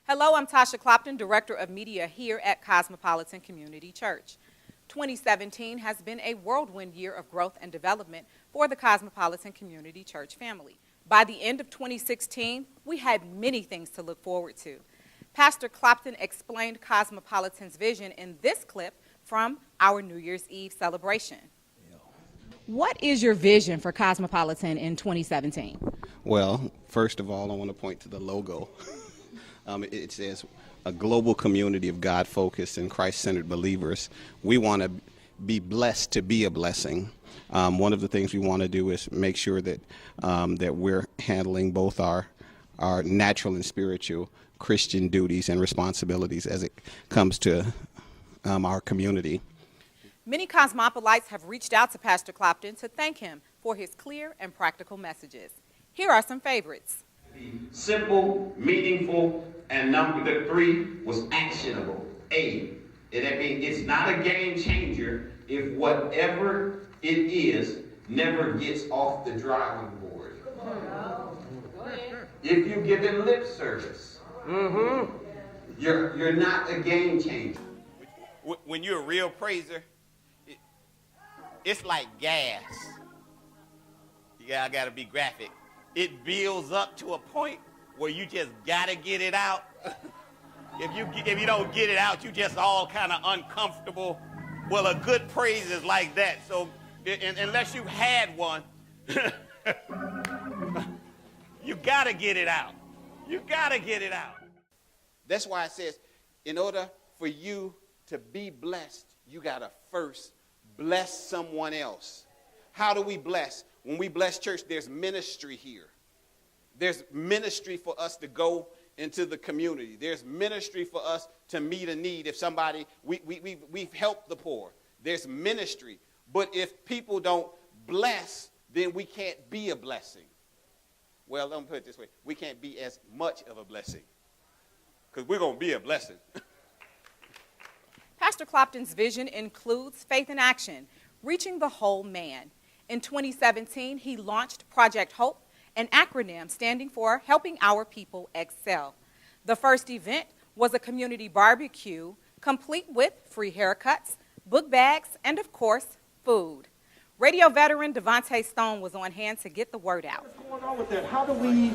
Hello, I'm Tasha Clopton, Director of Media here at Cosmopolitan Community Church. 2017 has been a whirlwind year of growth and development for the Cosmopolitan Community Church family. By the end of 2016, we had many things to look forward to. Pastor Clopton explained Cosmopolitan's vision in this clip from our New Year's Eve celebration. What is your vision for Cosmopolitan in 2017? Well, first of all, I want to point to the logo. It says a global community of God-focused and Christ-centered believers. We want to be blessed to be a blessing. One of the things we want to do is make sure that that we're handling both our natural and spiritual Christian duties and responsibilities as it comes to our community. Many Cosmopolites have reached out to Pastor Clopton to thank him for his clear and practical messages. Here are some favorites. Simple, meaningful, and number 3 was actionable. That means it's not a game changer if whatever it is never gets off the driving board. If you give it lip service, you're not a game changer. When you're a real praiser, it's like gas. I gotta be graphic. It builds up to a point where you just gotta get it out. If you don't get it out, you just all kind of uncomfortable. Well, a good praise is like that. So unless you've had one, you gotta get it out. You gotta get it out. That's why it says, in order for you to be blessed, you gotta first bless someone else. How do we bless? When we bless church, there's ministry here. There's ministry for us to go into the community. There's ministry for us to meet a need. If somebody, we've helped the poor. There's ministry. But if people don't bless, then we can't be a blessing. Well, let me put it this way. We can't be as much of a blessing. Because we're going to be a blessing. Pastor Clopton's vision includes faith in action, reaching the whole man. In 2017, he launched Project Hope, an acronym standing for Helping Our People Excel. The first event was a community barbecue, complete with free haircuts, book bags, and of course, food. Radio veteran Devontae Stone was on hand to get the word out. What's going on with that? How do we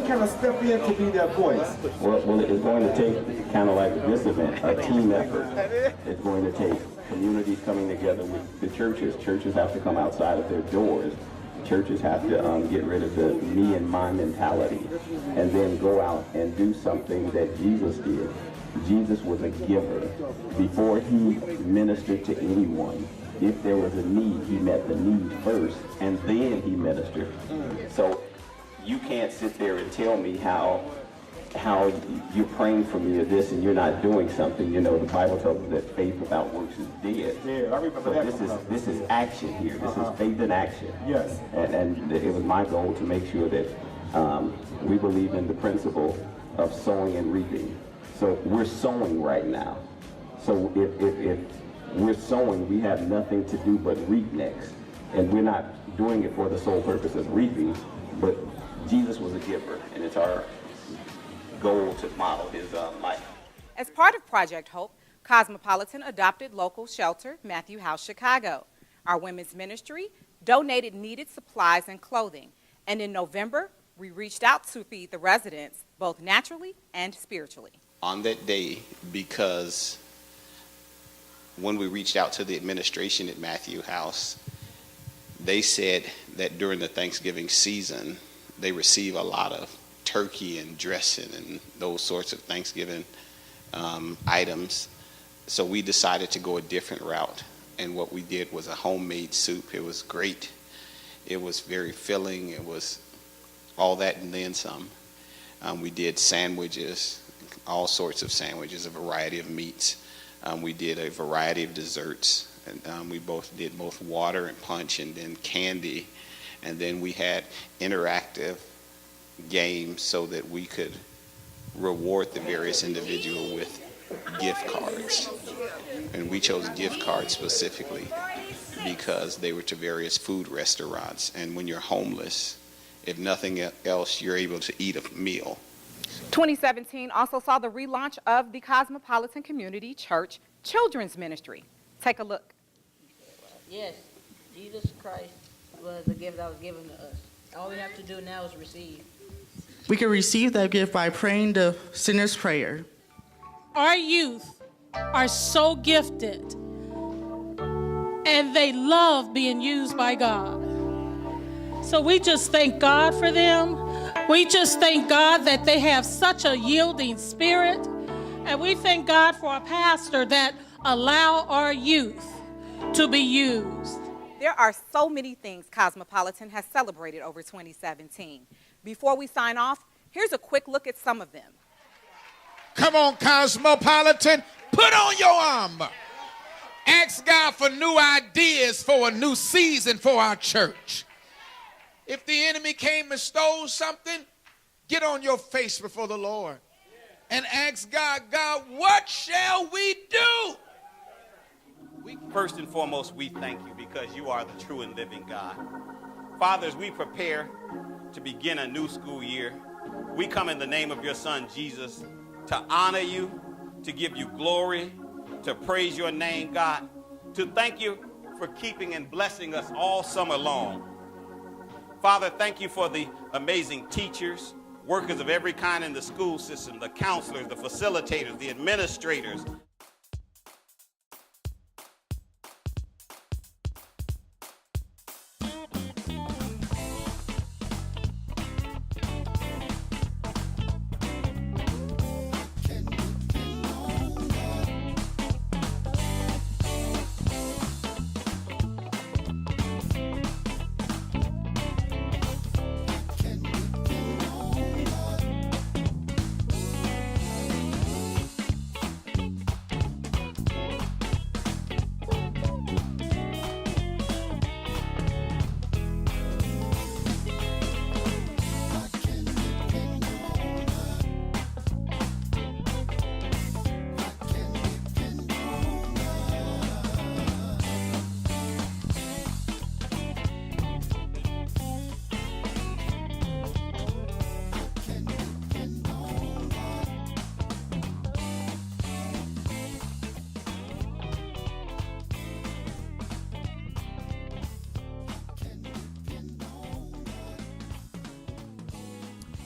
kind of step in to be that voice? Well, it's going to take, kind of like this event, a team effort. It's going to take communities coming together with the churches. Churches have to come outside of their doors. Churches have to get rid of the me and my mentality and then go out and do something that Jesus did. Jesus was a giver. Before he ministered to anyone, if there was a need, he met the need first, and then he ministered. So you can't sit there and tell me how you're praying for me or this and you're not doing something. You know, the Bible tells us that faith without works is dead. Yeah, I remember that. So this is action here. This is faith in action. Yes. And it was my goal to make sure that we believe in the principle of sowing and reaping. So we're sowing right now. So if we're sowing, we have nothing to do but reap next. And we're not doing it for the sole purpose of reaping, but Jesus was a giver, and it's our goal to model his life. As part of Project Hope, Cosmopolitan adopted local shelter Matthew House Chicago. Our women's ministry donated needed supplies and clothing. And in November, we reached out to feed the residents, both naturally and spiritually. On that day, because when we reached out to the administration at Matthew House, they said that during the Thanksgiving season, they receive a lot of turkey and dressing and those sorts of Thanksgiving items. So we decided to go a different route. And what we did was a homemade soup. It was great. It was very filling. It was all that and then some. We did sandwiches, all sorts of sandwiches, a variety of meats. We did a variety of desserts, and we did both water and punch and then candy. And then we had interactive games so that we could reward the various individuals with gift cards. And we chose gift cards specifically because they were to various food restaurants. And when you're homeless, if nothing else, you're able to eat a meal. 2017 also saw the relaunch of the Cosmopolitan Community Church Children's Ministry. Take a look. Yes, Jesus Christ was a gift that was given to us. All we have to do now is receive. We can receive that gift by praying the sinner's prayer. Our youth are so gifted, and they love being used by God. So we just thank God for them. We just thank God that they have such a yielding spirit. And we thank God for a pastor that allow our youth to be used. There are so many things Cosmopolitan has celebrated over 2017. Before we sign off, here's a quick look at some of them. Come on, Cosmopolitan, put on your armor. Ask God for new ideas for a new season for our church. If the enemy came and stole something, get on your face before the Lord and ask God, God, what shall we do? First and foremost, we thank you because you are the true and living God. Father, as we prepare to begin a new school year, we come in the name of your Son, Jesus, to honor you, to give you glory, to praise your name, God, to thank you for keeping and blessing us all summer long. Father, thank you for the amazing teachers, workers of every kind in the school system, the counselors, the facilitators, the administrators.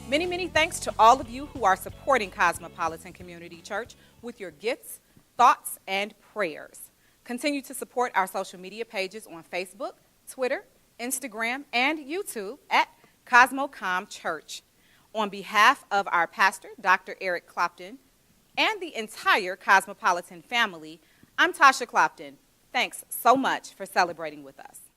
Many, many thanks to all of you who are supporting Cosmopolitan Community Church with your gifts, thoughts, and prayers. Continue to support our social media pages on Facebook, Twitter, Instagram, and YouTube at CosmoCom Church. On behalf of our pastor, Dr. Eric Clopton, and the entire Cosmopolitan family, I'm Tasha Clopton. Thanks so much for celebrating with us.